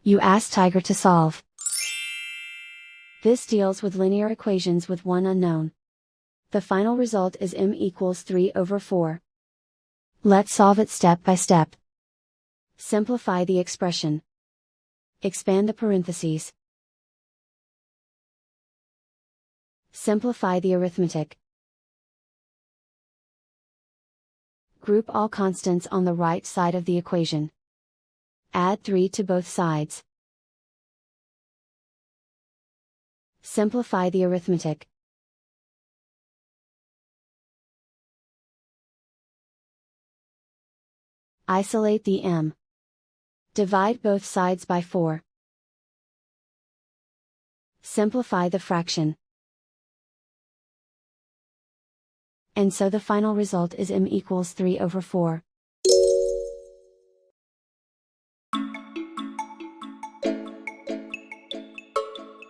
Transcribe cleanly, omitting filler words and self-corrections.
You ask Tiger to solve. This deals with linear equations with one unknown. The final result is m equals 3/4. Let's solve it step by step. Simplify the expression. Expand the parentheses. Simplify the arithmetic. Group all constants on the right side of the equation. Add 3 to both sides. Simplify the arithmetic. Isolate the m. Divide both sides by 4. Simplify the fraction. And so the final result is m equals 3/4.